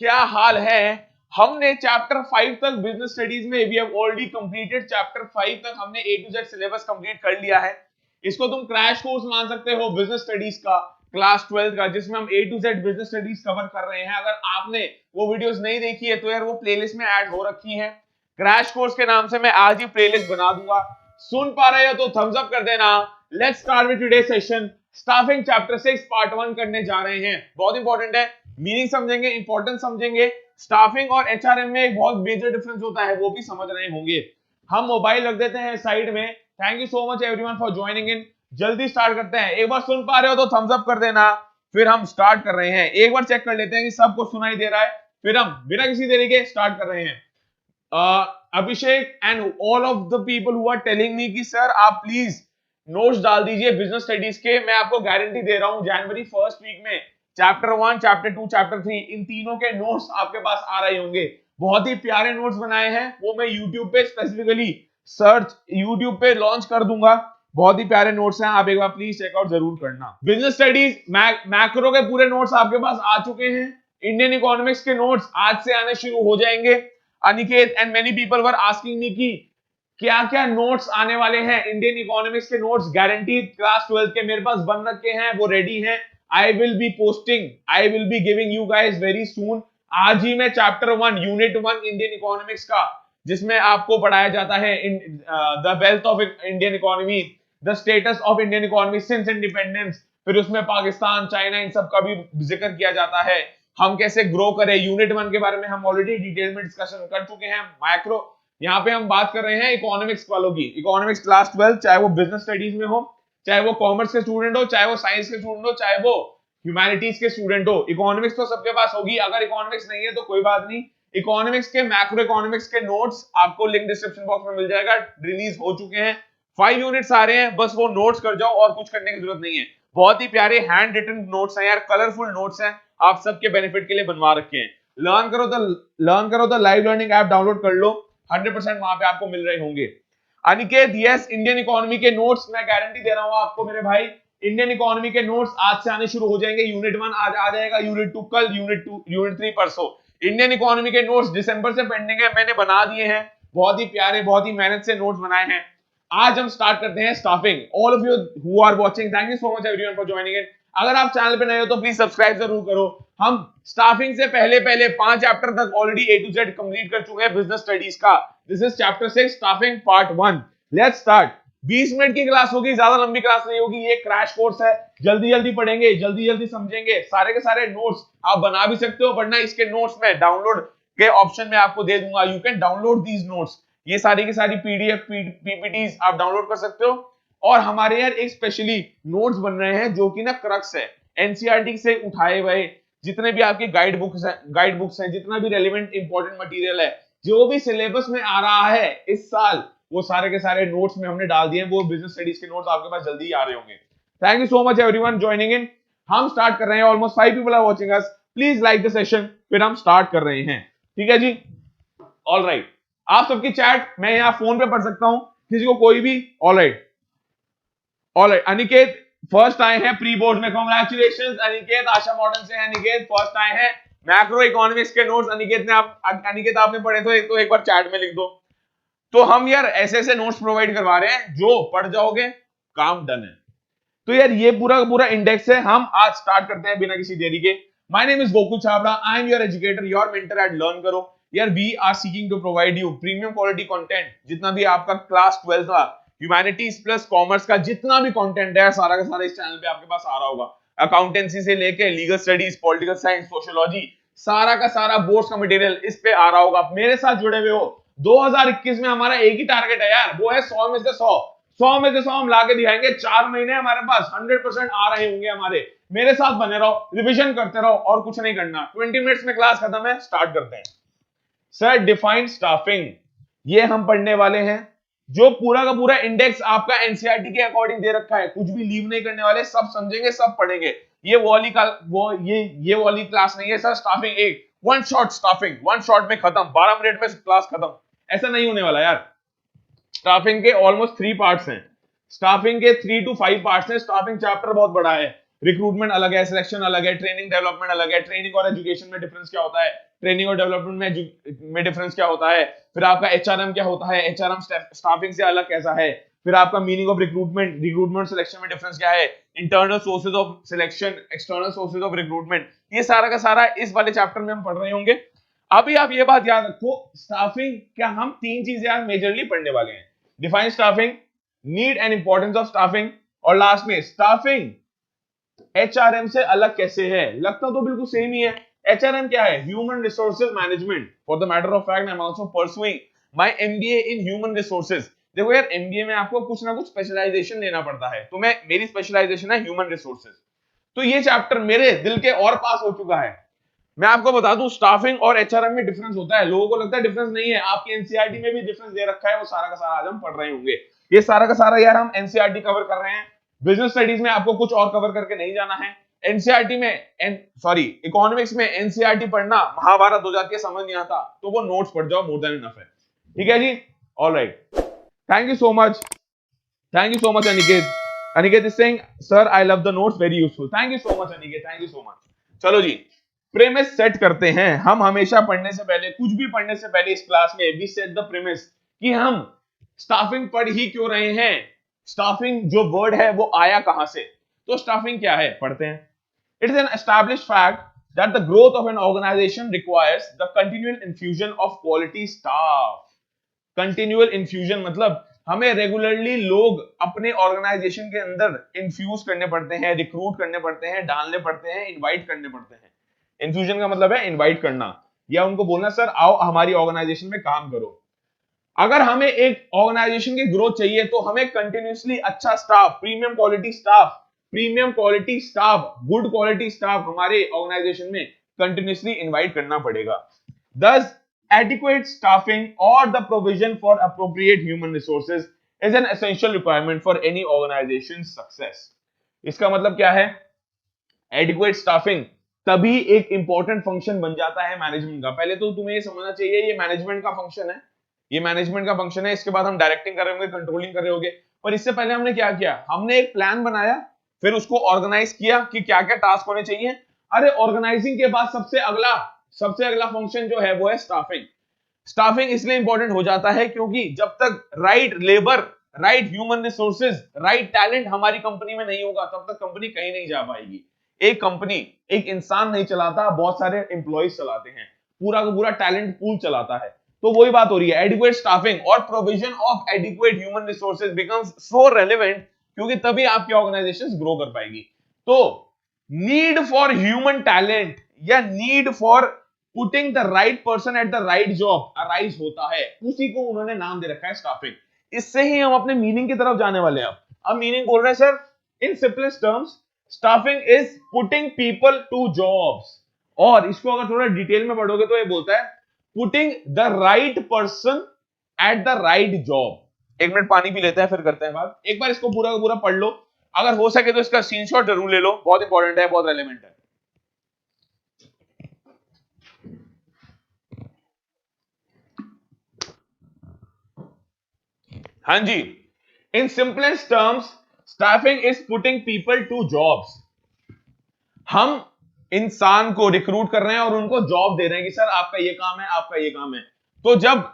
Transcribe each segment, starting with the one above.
क्या हाल है। हमने चैप्टर 5 तक बिजनेस स्टडीज में we have already completed chapter 5 तक हमने A to Z syllabus complete कर लिया है। इसको तुम क्रैश कोर्स मान सकते हो बिजनेस स्टडीज का, क्लास 12 का, जिसमें हम A to Z business studies cover कर रहे हैं। अगर आपने वो वीडियोस नहीं देखी है तो यार वो प्लेलिस्ट में ऐड हो रखी है। क्रैश कोर्स के नाम से मैं आज ही प्लेलिस्ट बना दूंगा। सुन पा रहे हो तो थम्स अप कर देना। Let's start with today session. Staffing chapter 6 part 1 करने जा रहे हैं। बहुत इंपॉर्टेंट है, मीनिंग समझेंगे, इंपॉर्टेंस समझेंगे। स्टाफिंग और एचआरएम में एक बहुत मेजर डिफरेंस होता है, वो भी समझ रहे होंगे। हम मोबाइल रख देते हैं साइड में। Thank you so much everyone for joining इन। जल्दी स्टार्ट करते हैं। एक बार सुन पा रहे हो तो थम्स अप कर देना। फिर हम स्टार्ट कर रहे हैं। एक बार चेक कर लेते हैं कि सबको सुनाई दे रहा है, फिर हम बिना किसी देरी के स्टार्ट कर रहे हैं। Abhishek and all of the people who are telling me कि सर आप प्लीज नोट्स डाल दीजिए बिजनेस स्टडीज के। मैं आपको गारंटी दे रहा हूं जनवरी फर्स्ट वीक में चैप्टर 1, चैप्टर 2, चैप्टर 3 इन तीनों के नोट्स आपके पास आ रहे होंगे। बहुत ही प्यारे नोट्स बनाए हैं, वो मैं यूट्यूब पे स्पेसिफिकली सर्च यूट्यूब पे लॉन्च कर दूंगा। बहुत ही प्यारे नोट्स हैं, आप एक बार प्लीज चेकआउट जरूर करना। बिजनेस स्टडीज मैक्रो के पूरे नोट्स आपके पास आ चुके हैं। इंडियन इकोनॉमिक्स के नोट्स आज से आने शुरू हो जाएंगे। Aniket and many people were asking me कि क्या क्या नोट्स आने वाले हैं। इंडियन इकोनॉमिक्स के नोट्स गारंटीड क्लास 12 के मेरे पास बन रखे हैं, वो रेडी हैं। I will be posting, I will be giving you guys very soon. आज ही मैं चैप्टर 1 यूनिट 1 इंडियन इकोनॉमिक्स का, जिसमें आपको पढ़ाया जाता है the wealth of Indian economy, the status of Indian economy since independence, फिर उसमें पाकिस्तान, चाइना, इन सब का भी जिक्र किया जाता है। हम कैसे ग्रो करें, यूनिट 1 के बारे में हम ऑलरेडी डिटेल में डिस्कशन कर चुके हैं। माइक्रो, यहाँ पे हम बात कर रहे हैं इकोनॉमिक्स वालों की। इकोनॉमिक्स क्लास 12, चाहे वो बिजनेस स्टडीज में हो, चाहे वो कॉमर्स के स्टूडेंट हो, चाहे वो साइंस के स्टूडेंट हो, चाहे वो ह्यूमैनिटीज के स्टूडेंट हो, इकोनॉमिक्स तो सबके पास होगी। अगर इकोनॉमिक्स नहीं है तो कोई बात नहीं, इकोनॉमिक्स के मैक्रो इकोनॉमिक्स के नोट्स आपको लिंक डिस्क्रिप्शन बॉक्स में मिल जाएगा, रिलीज हो चुके हैं। 5 यूनिट्स आ रहे हैं, बस वो नोट्स कर जाओ और कुछ करने की जरूरत नहीं है। बहुत ही प्यारे हैंड रिटन नोट्स हैं यार, कलरफुल नोट्स हैं, आप सबके बेनिफिट के लिए बनवा रखे हैं। लर्न करो तो लाइव लर्निंग ऐप डाउनलोड कर लो, 100% वहां पे आपको मिल रहे होंगे। अनिकेत, यस, इंडियन इकोनॉमी के नोट्स मैं गारंटी दे रहा हूं आपको मेरे भाई। इंडियन इकोनॉमी के नोट्स आज से आने शुरू हो जाएंगे। यूनिट 1 आज आ जाएगा, यूनिट 2 कल, यूनिट 3 परसों। इंडियन इकोनॉमी के नोट्स दिसंबर से पेंडिंग है, मैंने बना दिए हैं। बहुत ही प्यारे, बहुत ही मेहनत से नोट्स बनाए हैं। आज हम स्टार्ट करते हैं staffing. All of you who are watching, thank you so much everyone for joining in. अगर आप चैनल पे नए हो तो प्लीज सब्सक्राइब जरूर करो। हम स्टाफिंग से पहले पहले 5 चैप्टर तक already A to Z complete कर चुके हैं बिजनेस स्टडीज का। This is chapter 6 staffing part 1। Let's start. 20 minute की क्लास होगी, ज्यादा लंबी क्लास नहीं होगी। ये क्रैश कोर्स है, जल्दी जल्दी पढ़ेंगे, जल्दी जल्दी समझेंगे। सारे के सारे नोट्स आप बना भी सकते हो, वरना इसके नोट्स में डाउनलोड के ऑप्शन में आपको दे दूंगा। You can download these notes. ये सारी की सारी पीडीएफ पीपीटीज आप डाउनलोड कर सकते हो। और हमारे यार एक स्पेशली नोट्स बन रहे हैं जो कि ना क्रक्स है, एनसीईआरटी से उठाए हुए जितने भी आपके गाइड बुक्स हैं, जितना भी रेलेवेंट इंपॉर्टेंट मटेरियल है, जो भी सिलेबस में आ रहा है इस साल, वो सारे के सारे नोट्स में हमने डाल दिए हैं। वो बिजनेस स्टडीज के नोट्स आपके पास जल्दी आ रहे होंगे। Thank you so much everyone joining in. हम स्टार्ट कर रहे हैं। Almost 5 people are watching us. Please like the session, फिर हम स्टार्ट कर रहे हैं। ठीक है जी, ऑल राइट। आप सबकी चैट मैं यहाँ फोन पे पढ़ सकता हूं, किसी को कोई भी। All right, all right. Aniket first आए हैं प्री बोर्ड में, कांग्रेचुलेशंस अनिकेत। आशा मॉडर्न से अनिकेत फर्स्ट आए हैं। मैक्रो इकोनॉमिक्स के नोट्स अनिकेत आपने पढ़े तो एक बार चैट में लिख दो। तो हम यार ऐसे ऐसे नोट्स प्रोवाइड करवा रहे हैं, जो पढ़ जाओगे काम डन है। तो यार ये पूरा पूरा इंडेक्स है। हम आज स्टार्ट करते हैं बिना किसी देरी के। My name is Gokul Chhabra, I am your educator, your mentor at Learn Karo. यार we are seeking to provide you premium quality content. जितना भी आपका क्लास 12 का ह्यूमैनिटीज प्लस कॉमर्स का जितना भी कंटेंट है, सारा का सारा इस चैनल पे आपके पास आ रहा होगा। अकाउंटेंसी से लेके legal studies, political science, sociology, सारा का सारा बोर्ड्स का मटेरियल इस पे आ रहा होगा। मेरे साथ जुड़े हुए हो। 2021 में हमारा एक ही टारगेट है यार, वो है 100 में से 100 में से 100 हम लाके दिखाएंगे। 4 महीने हमारे पास 100% आ रहे होंगे हमारे। मेरे साथ बने रहो, रिवीजन करते रहो और कुछ नहीं करना। 20 मिनट्स में क्लास खत्म है, स्टार्ट करते हैं। सर डिफाइंड स्टाफिंग, ये हम पढ़ने वाले हैं। जो पूरा का पूरा इंडेक्स आपका एनसीईआरटी के अकॉर्डिंग दे रखा है, कुछ भी लीव नहीं करने वाले, सब समझेंगे, सब पढ़ेंगे। ये वाली क्लास नहीं है सर। स्टाफिंग एक one shot, staffing one shot में खत्म, 12 मिनट में क्लास खत्म, ऐसा नहीं होने वाला यार। स्टाफिंग के ऑलमोस्ट 3 पार्ट्स हैं। स्टाफिंग के 3 to 5 पार्ट्स हैं। स्टाफिंग चैप्टर बहुत बड़ा है। रिक्रूटमेंट अलग है, सिलेक्शन अलग है, ट्रेनिंग डेवलपमेंट अलग है, ट्रेनिंग और एजुकेशन में डिफरेंस क्या होता है, ट्रेनिंग और डेवलपमेंट में डिफरेंस क्या होता है, फिर आपका एचआरएम क्या होता है, एचआरएम स्टाफिंग से अलग कैसा है, फिर आपका meaning of recruitment, recruitment selection में डिफरेंस क्या है, internal sources of selection, external sources of recruitment, ये सारा का सारा इस वाले चैप्टर में हम पढ़ रहे होंगे। अभी आप ये बात याद रखो, स्टाफिंग क्या हम तीन चीजें आज मेजरली पढ़ने वाले हैं, define staffing, need and importance of staffing, और लास्ट में स्टाफिंग एचआरएम से अलग कैसे है। लगता तो बिल्कुल सेम ही है। एचआरएम क्या है, human resources management. For the matter of fact I am also pursuing my MBA in human resources. देखो यार, एमबीए में आपको कुछ ना कुछ स्पेशलाइजेशन लेना पड़ता है, तो मैं मेरी स्पेशलाइजेशन है ह्यूमन रिसोर्सेज। तो ये चैप्टर मेरे दिल के और पास हो चुका है। मैं आपको बता दूं, स्टाफिंग और एचआरएम में डिफरेंस होता है। लोगों को लगता है डिफरेंस नहीं है, आपकी एनसीईआरटी में भी डिफरेंस दे रखा है, वो सारा का सारा आज हम पढ़ रहे होंगे। ये सारा का सारा यार हम एनसीईआरटी कवर कर रहे हैं, बिजनेस स्टडीज में आपको कुछ और कवर करके नहीं जाना है। एनसीईआरटी में इकोनॉमिक्स में एनसीईआरटी पढ़ना महाभारत हो जाती है, समझ नहीं आता, तो वो नोट्स पढ़ जाओ, मोर देन इनफ है। ठीक है जी, alright, thank you so much, thank you so much Aniket. Aniket is saying sir I love the notes, very useful. Thank you so much Aniket, thank you so much. चलो जी, प्रेमिस सेट करते हैं। हम हमेशा पढ़ने से पहले, कुछ भी पढ़ने से पहले इस क्लास में वी सेट द प्रेमिस कि हम स्टाफिंग पढ़ ही क्यों रहे हैं, स्टाफिंग जो वर्ड है वो आया कहां से। तो स्टाफिंग क्या है, पढ़ते हैं। It is an established fact that the growth of an organisation requires the continual infusion of quality staff. Continual infusion मतलब हमें रेगुलरली लोग अपने ऑर्गेनाइजेशन के अंदर इन्फ्यूज करने पड़ते हैं, रिक्रूट करने पड़ते हैं, डालने पड़ते हैं, इनवाइट करने पड़ते हैं। इन्फ्यूजन का मतलब है इनवाइट करना, या उनको बोलना सर आओ हमारी ऑर्गेनाइजेशन में काम करो। अगर हमें एक ऑर्गेनाइजेशन की ग्रोथ चाहिए तो हमें कंटिन्यूअसली अच्छा staff, premium quality staff, premium quality staff, good quality staff हमारे ऑर्गेनाइजेशन में कंटिन्यूअसली इनवाइट करना पड़ेगा। Thus, adequate staffing or the provision for appropriate human resources is an essential requirement for any organization's success. इसका मतलब क्या है, adequate staffing तभी एक इंपॉर्टेंट फंक्शन बन जाता है मैनेजमेंट का। पहले तो तुम्हें ये समझना चाहिए ये मैनेजमेंट का फंक्शन है, ये मैनेजमेंट का फंक्शन है। इसके बाद हम डायरेक्टिंग कर रहे होंगे, कंट्रोलिंग कर रहे होंगे, पर इससे पहले हमने क्या किया, हमने एक प्लान बनाया, फिर उसको ऑर्गेनाइज किया कि क्या क्या टास्क होने चाहिए। अरे ऑर्गेनाइजिंग के बाद सबसे अगला फंक्शन जो है वो है स्टाफिंग। स्टाफिंग इसलिए इंपॉर्टेंट हो जाता है क्योंकि जब तक right labour, right human resources, right talent हमारी कंपनी में नहीं होगा, तब तक कंपनी कहीं नहीं जा पाएगी। एक कंपनी एक इंसान नहीं चलाता, बहुत सारे एम्प्लॉइज चलाते हैं, पूरा का पूरा टैलेंट पूल चलाता है। तो वही बात हो रही है, एडिक्वेट स्टाफिंग और provision of adequate human resources becomes so relevant, क्योंकि तभी आपकी ऑर्गेनाइजेशन ग्रो कर पाएगी। तो नीड फॉर ह्यूमन टैलेंट या need for putting the right person at the right job arise होता है, उसी को उन्होंने नाम दे रखा है स्टाफिंग। इससे ही हम अपने मीनिंग की तरफ जाने वाले हैं। अब मीनिंग बोल रहे हैं sir, in simplest terms staffing is putting people to jobs, और इसको अगर थोड़ा डिटेल में पढ़ोगे तो ये बोलता है putting the right person at the right job. एक मिनट पानी पी लेते हैं, फिर करते हैं बात। एक बार इसको पूरा का पूरा पढ़ लो, अगर हो सके तो इसका स्क्रीनशॉट जरूर ले लो, बहुत इंपॉर्टेंट है, बहुत रेलेवेंट है। हाँ जी, in simplest terms staffing is putting people to jobs. हम इंसान को रिक्रूट कर रहे हैं और उनको जॉब दे रहे हैं कि सर आपका ये काम है, आपका ये काम है। तो जब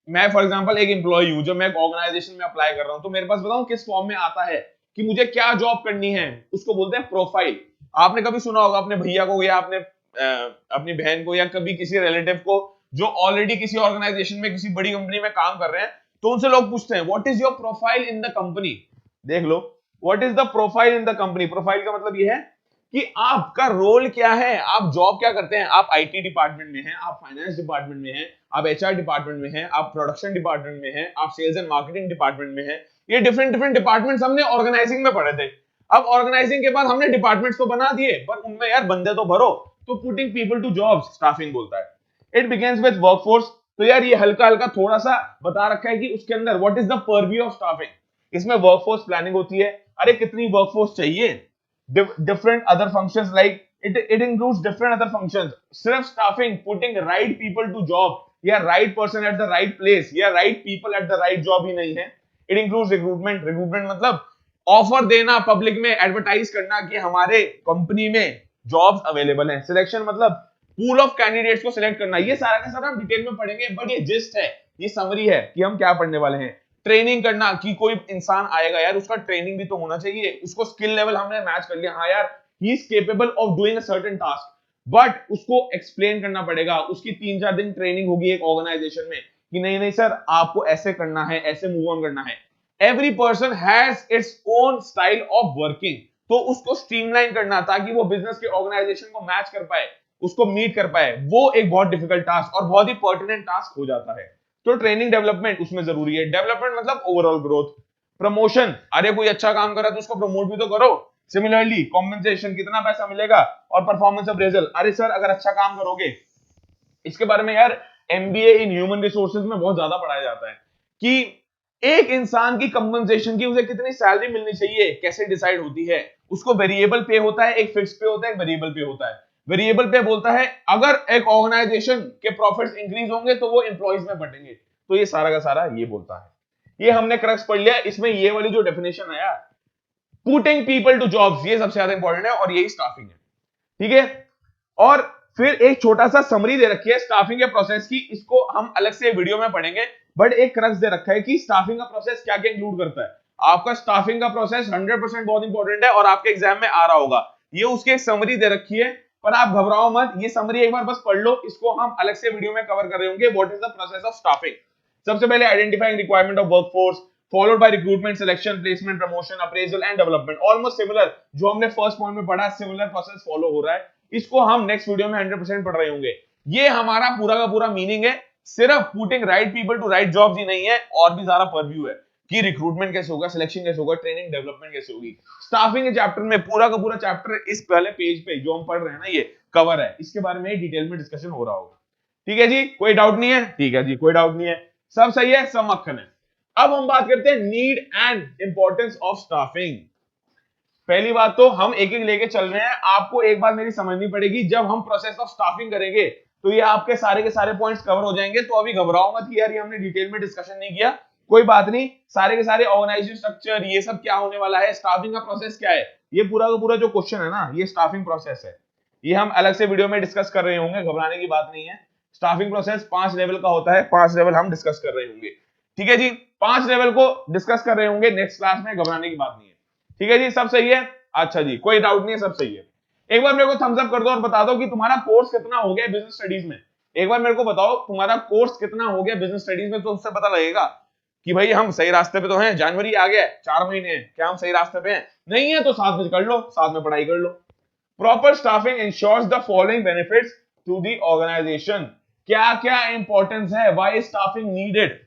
मैं फॉर एग्जांपल एक एम्प्लॉय हूं, जब मैं एक ऑर्गेनाइजेशन में अप्लाई कर रहा हूं, तो मेरे पास बताऊं किस फॉर्म में आता है कि मुझे क्या जॉब करनी है, उसको बोलते हैं प्रोफाइल। आपने कभी सुना होगा अपने भैया को या अपने अपनी बहन को या कभी किसी रिलेटिव को जो ऑलरेडी किसी ऑर्गेनाइजेशन में किसी बड़ी कंपनी में काम कर रहे हैं, तो उनसे लोग पूछते हैं what is your profile in the company. देख लो, what is the profile in the company. Profile का मतलब ये है कि आपका रोल क्या है, आप जॉब क्या करते हैं। आप आईटी डिपार्टमेंट में हैं, आप फाइनेंस डिपार्टमेंट में हैं, आप एचआर डिपार्टमेंट में हैं, आप प्रोडक्शन डिपार्टमेंट में हैं, आप सेल्स एंड मार्केटिंग डिपार्टमेंट में हैं। ये डिफरेंट डिपार्टमेंट्स हमने ऑर्गेनाइजिंग में पढ़े थे। अब ऑर्गेनाइजिंग के बाद हमने डिपार्टमेंट्स तो बना दिए, पर उनमें यार बंदे तो भरो। तो putting people to jobs staffing बोलता है। It begins with workforce. तो यार ये हल्का हल्का थोड़ा सा बता रखा है कि उसके अंदर what is the purview of staffing. इसमें वर्कफोर्स प्लानिंग होती है, अरे कितनी वर्कफोर्स चाहिए, different other functions like it includes different other functions. सिर्फ staffing, putting right people to job या right person at the right place या right people at the right job ही नहीं है। It includes recruitment मतलब offer देना, public में advertise करना कि हमारे कंपनी में जॉब्स अवेलेबल हैं। सिलेक्शन मतलब पूल ऑफ कैंडिडेट्स को सिलेक्ट करना। ये सारा का सारा हम डिटेल में पढ़ेंगे, बट ये जिस्ट है, ये समरी है कि हम क्या पढ़ने वाले हैं। ट्रेनिंग करना कि कोई इंसान आएगा यार, उसका ट्रेनिंग भी तो होना चाहिए, उसको स्किल लेवल हमने मैच कर लिया, हाँ यार he is capable of doing a certain task, but उसको एक्सप्लेन करना पड़ेगा। उसकी 3-4 दिन ट्रेनिंग होगी एक ऑर्गेनाइजेशन में कि नहीं नहीं सर आपको ऐसे करना है, ऐसे मूव ऑन करना है। Every person has its own style of working, तो उसको स्ट्रीमलाइन करना ताकि वो बिजनेस के ऑर्गेनाइजेशन को मैच कर पाए, उसको मीट कर पाए, वो एक बहुत डिफिकल्ट टास्क और बहुत ही पर्टिनेंट टास्क हो जाता है। तो ट्रेनिंग डेवलपमेंट उसमें जरूरी है। डेवलपमेंट मतलब ओवरऑल ग्रोथ। प्रमोशन, अरे कोई अच्छा काम कर रहा है तो उसको प्रमोट भी तो करो। सिमिलरली कॉम्पेंसेशन, कितना पैसा मिलेगा। और परफॉर्मेंस अप्रेजल, अरे सर अगर अच्छा काम करोगे, इसके बारे में यार एमबीए इन ह्यूमन रिसोर्सेज में बहुत ज्यादा पढ़ाया जाता है कि एक इंसान की कंपनसेशन की उसे कितनी सैलरी मिलनी चाहिए, कैसे डिसाइड होती है। उसको वेरिएबल पे होता है, एक फिक्स पे होता है, एक वेरिएबल पे होता है। वेरिएबल पे बोलता है अगर एक ऑर्गेनाइजेशन के प्रॉफिट्स इंक्रीज होंगे तो वो एम्प्लॉइज में बटेंगे, तो ये सारा का सारा ये बोलता है। ये हमने क्रक्स पढ़ लिया। इसमें ये वाली जो डेफिनेशन है यार, पुटिंग पीपल टू जॉब्स, ये सबसे ज्यादा इंपॉर्टेंट है और यही स्टाफिंग है, ठीक है। और फिर एक छोटा सा समरी दे रखी है स्टाफिंग के प्रोसेस की, इसको हम अलग से वीडियो में पढ़ेंगे, बट एक क्रक्स दे रखा है कि स्टाफिंग का प्रोसेस क्या क्या इंक्लूड करता है। आपका स्टाफिंग का प्रोसेस 100% बहुत इंपॉर्टेंट है और आपके एग्जाम में आ रहा होगा। ये उसकी एक समरी दे रखी है, पर आप घबराओ मत, ये समरी एक बार बस पढ़ लो, इसको हम अलग से वीडियो में कवर कर रहे होंगे। What is the process of staffing. सबसे पहले identifying requirement of workforce, followed by recruitment, selection, placement, promotion, appraisal and development. Almost similar जो हमने फर्स्ट पॉइंट में पढ़ा, सिमिलर प्रोसेस फॉलो हो रहा है। इसको हम नेक्स्ट वीडियो में 100% पढ़ रहे होंगे। ये हमारा पूरा का पूरा मीनिंग है। सिर्फ putting right people to right jobs ही नहीं है, और भी सारा परव्यू है कि रिक्रूटमेंट कैसे होगा, सिलेक्शन कैसे होगा, ट्रेनिंग डेवलपमेंट कैसे होगी। स्टाफिंग के चैप्टर में पूरा का पूरा चैप्टर इस पहले पेज पे जो हम पढ़ रहे हैं ना, ये कवर है, इसके बारे में डिटेल में डिस्कशन हो रहा होगा। ठीक है जी, कोई डाउट नहीं है? ठीक है जी, कोई डाउट नहीं है, सब सही है, सब मक्खन है। अब हम बात करते हैं need and importance of staffing. पहली बात तो हम एक एक लेके चल रहे हैं, आपको एक बात मेरी समझनी पड़ेगी, जब हम प्रोसेस ऑफ स्टाफिंग करेंगे तो ये आपके सारे के सारे पॉइंट्स कवर हो जाएंगे। तो अभी घबराओ मत कि यार ये हमने डिटेल में डिस्कशन नहीं किया, कोई बात नहीं। सारे के सारे ऑर्गेनाइजेशन स्ट्रक्चर ये सब क्या होने वाला है, स्टाफिंग का प्रोसेस क्या है, ये पूरा का पूरा जो क्वेश्चन है ना, ये स्टाफिंग प्रोसेस है। ये हम अलग से वीडियो में डिस्कस कर रहे होंगे, घबराने की बात नहीं है। स्टाफिंग प्रोसेस 5 लेवल का होता है, 5 लेवल हम डिस्कस कर रहे होंगे। ठीक है जी, 5 लेवल को डिस्कस कर रहे होंगे नेक्स्ट क्लास में, घबराने की बात नहीं है। ठीक है जी, सब सही है? अच्छा जी, कोई डाउट नहीं है, सब सही है। एक बार मेरे को थम्स अप कर दो और बता दो कि तुम्हारा कोर्स कितना हो गया बिजनेस स्टडीज में। एक बार मेरे को बताओ तुम्हारा कोर्स कितना हो गया बिजनेस स्टडीज में, तो उससे पता लगेगा कि भाई हम सही रास्ते पे तो हैं। जनवरी आ गया, 4 महीने हैं, क्या हम सही रास्ते पे हैं? नहीं है तो साथ में कर लो, साथ में पढ़ाई कर लो। Proper staffing ensures the following benefits to the organisation. क्या क्या इंपॉर्टेंस है, व्हाई स्टाफिंग नीडेड,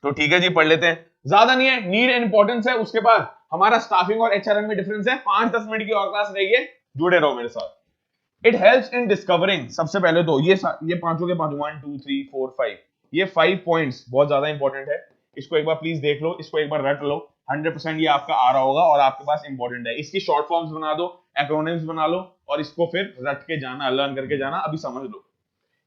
तो ठीक है जी, पढ़ लेते हैं। ज्यादा नहीं है, नीड एंड इंपॉर्टेंस है, उसके बाद हमारा स्टाफिंग और एचआरएम में डिफरेंस है। 5-10 मिनट की और क्लास रहेगी, जुड़े रहो मेरे साथ। इट हेल्प्स इन डिस्कवरिंग, सबसे पहले तो ये पांचों के पांच 1 2 3 4 5, ये 5 पॉइंट्स बहुत ज्यादा इंपॉर्टेंट है। इसको एक बार प्लीज देख लो, इसको एक बार रट लो, 100% ये आपका आ रहा होगा और आपके पास इंपॉर्टेंट है। इसकी शॉर्ट फॉर्म्स बना दो, एक्रोनिम्स बना लो और इसको फिर रट के जाना, लर्न करके जाना, अभी समझ लो।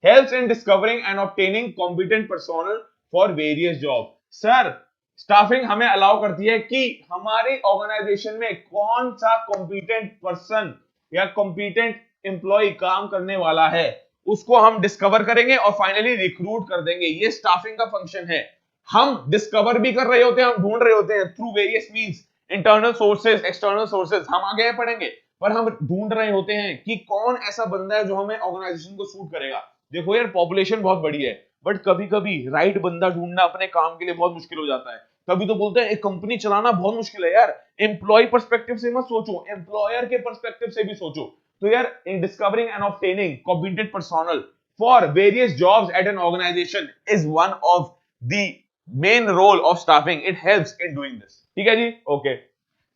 helps in discovering and obtaining competent personnel for various job। Sir staffing हमें अलाउ करती है कि हमारे ऑर्गेनाइजेशन में कौन सा कॉम्पिटेंट पर्सन या कॉम्पिटेंट एम्प्लॉय काम करने वाला है, उसको हम डिस्कवर करेंगे और फाइनली रिक्रूट कर देंगे। ये स्टाफिंग का फंक्शन है। हम डिस्कवर भी कर रहे होते हैं, हम ढूंढ रहे होते हैं through various means, internal sources, external sources, हम आगे पढ़ेंगे, पर हम ढूंढ रहे होते हैं कि कौन ऐसा बंदा है जो हमें ऑर्गेनाइजेशन को सूट करेगा। देखो यार, पॉपुलेशन बहुत बड़ी है, बट कभी कभी राइट बंदा ढूंढना अपने काम के लिए बहुत मुश्किल हो जाता है। कभी तो बोलते हैं एक कंपनी चलाना बहुत मुश्किल है यार। एम्प्लॉय पर्सपेक्टिव से मत सोचो, एम्प्लॉयर के पर्सपेक्टिव से भी सोचो। तो यार, in discovering and obtaining competent personnel for various jobs at an organisation is one of the main role of staffing. It helps in doing this. ठीक है जी, okay.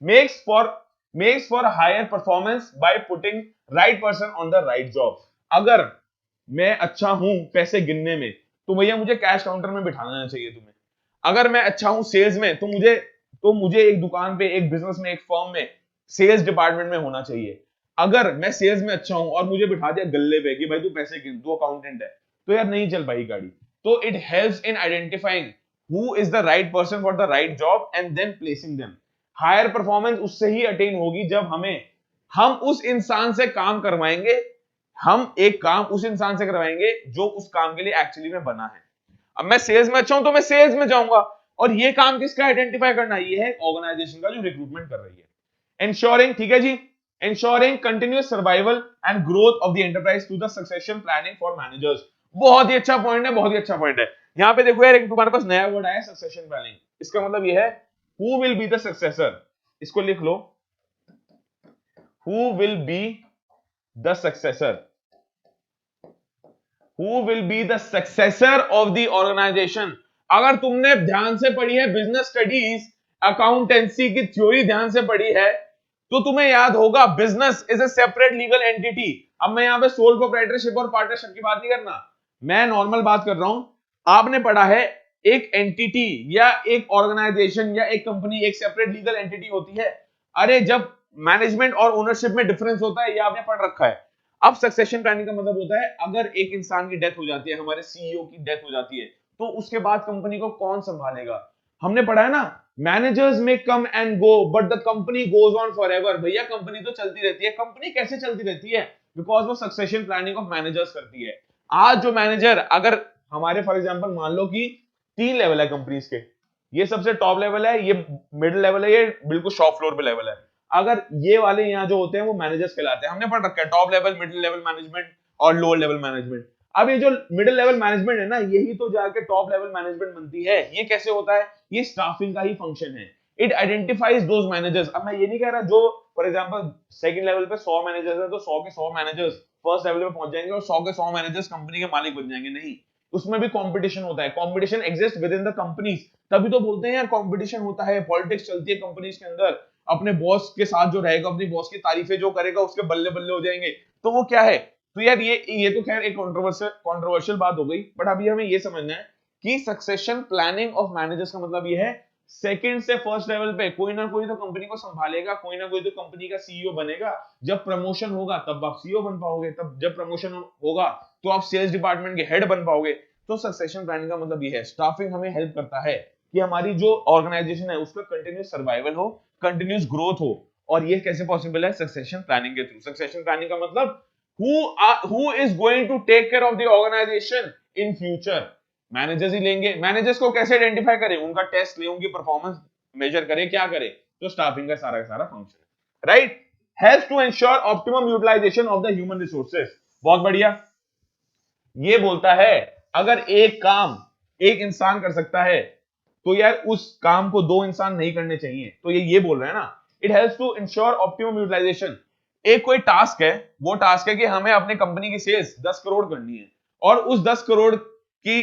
Makes for higher performance by putting right person on the right job. अगर मैं अच्छा हूं पैसे गिनने में, तो भैया मुझे कैश काउंटर में बिठाना चाहिए तुम्हें। अगर मैं अच्छा हूं सेल्स में, तो मुझे एक दुकान पे, एक बिजनेस में, एक फर्म में सेल्स डिपार्टमेंट में होना चाहिए। अगर मैं सेल्स में अच्छा हूं और मुझे बिठा दिया गल्ले पे कि भाई तू पैसे गिन, तू अकाउंटेंट है, तो यार नहीं चल पाई गाड़ी। तो it helps in identifying who is the right person for the right job and then placing them. Higher performance उससे ही अटेन होगी जब हम उस इंसान से काम करवाएंगे, हम एक काम उस इंसान से करवाएंगे जो उस काम के लिए एक्चुअली में बना है। अब मैं सेल्स में अच्छा हूं तो मैं सेल्स में जाऊंगा, और ये काम किसका आइडेंटिफाई करना, ये है ऑर्गेनाइजेशन का जो रिक्रूटमेंट कर रही है। इंश्योरिंग, ठीक है जी, ensuring continuous survival and growth of the enterprise through the succession planning for managers. बहुत ही अच्छा पॉइंट है, बहुत ही अच्छा पॉइंट है। यहां पे देखो यार, एक तुम्हारे पास नया वर्ड आया सक्सेशन प्लानिंग। इसका मतलब ये है who will be the successor, इसको लिख लो, who will be the successor, who will be the successor of the organization। अगर तुमने ध्यान से पढ़ी है बिजनेस स्टडीज, अकाउंटेंसी की थ्योरी ध्यान से पढ़ी है, तो तुम्हें याद होगा business is a separate legal entity. अब मैं यहां पे सोल प्रोप्राइटरशिप और पार्टनरशिप की बात नहीं करना, मैं नॉर्मल बात कर रहा हूं। आपने पढ़ा है एक एंटिटी या एक ऑर्गेनाइजेशन या एक कंपनी एक सेपरेट लीगल एंटिटी होती है। अरे जब मैनेजमेंट और ओनरशिप में डिफरेंस होता है, ये आपने पढ़ रखा है। अब सक्सेशन प्लानिंग का मतलब होता है अगर एक इंसान की डेथ हो जाती है, हमारे सीईओ की डेथ हो जाती है, तो उसके बाद कंपनी को कौन संभालेगा। हमने पढ़ा है ना, मैनेजर्स में come and go but the company goes on forever. भैया कंपनी तो चलती रहती है। कंपनी कैसे चलती रहती है? बिकॉज वो सक्सेशन प्लानिंग ऑफ मैनेजर्स करती है। आज जो मैनेजर, अगर हमारे फॉर एग्जांपल मान लो कि 3 लेवल है कंपनीज के, ये सबसे टॉप लेवल है, ये मिडिल लेवल है, ये बिल्कुल शॉप फ्लोर पे लेवल है। अगर ये वाले यहाँ जो होते हैं वो मैनेजर्स कहलाते हैं। हमने पढ़ रखा है top level, middle level management और लोअर लेवल मैनेजमेंट। अब ये जो मिडिल लेवल मैनेजमेंट है ना, यही तो जाके टॉप लेवल मैनेजमेंट बनती है। ये कैसे होता है? ये स्टाफिंग का ही फंक्शन है। It identifies those managers. अब मैं ये नहीं कह रहा जो फॉर एग्जांपल सेकंड लेवल पे 100 मैनेजर्स है तो 100 के 100 मैनेजर्स फर्स्ट लेवल पे पहुंच जाएंगे और 100 के 100 मैनेजर्स कंपनी के मालिक बन जाएंगे। नहीं, उसमें भी कंपटीशन होता है। Competition exist with in the companies, तभी तो बोलते हैं यार कंपटीशन होता है, पॉलिटिक्स चलती है कंपनीज के अंदर। अपने बॉस के साथ जो रहेगा, अपनी बॉस की तारीफें जो करेगा, उसके बल्ले बल्ले हो जाएंगे। तो वो क्या है? तो यार ये तो खैर एक कंट्रोवर्शियल बात हो गई, बट अभी हमें ये समझना है कि सक्सेशन प्लानिंग ऑफ मैनेजर्स का मतलब ये है सेकंड से फर्स्ट लेवल पे कोई ना कोई तो कंपनी को संभालेगा, कोई ना कोई तो कंपनी का सीईओ बनेगा। जब प्रमोशन होगा तब आप सीईओ बन पाओगे, तब जब प्रमोशन होगा तो आप सेल्स डिपार्टमेंट के हेड बन पाओगे। तो सक्सेशन प्लानिंग का मतलब ये है, स्टाफिंग हमें हेल्प करता है कि हमारी जो ऑर्गेनाइजेशन है उसका कंटिन्यूस सर्वाइवल हो, कंटिन्यूस ग्रोथ हो। और ये कैसे पॉसिबल है? सक्सेशन प्लानिंग के थ्रू। सक्सेशन प्लानिंग का मतलब who is going to take care of the organization in future? Managers ही लेंगे। मैनेजर्स को कैसे आइडेंटिफाई करें? उनका टेस्ट ले, उनकी परफॉर्मेंस मेजर करें, क्या करें? तो स्टाफिंग का सारा फंक्शन है, right. Helps to ensure optimum utilisation of the human resources. बहुत बढ़िया। ये बोलता है अगर एक काम एक इंसान कर सकता है तो यार उस काम को 2 इंसान नहीं करने चाहिए। तो ये बोल रहे हैं ना, it helps to ensure optimum utilisation. एक कोई टास्क है, वो टास्क है कि हमें अपनी कंपनी की सेल्स 10 करोड़ करनी है, और उस 10 करोड़ की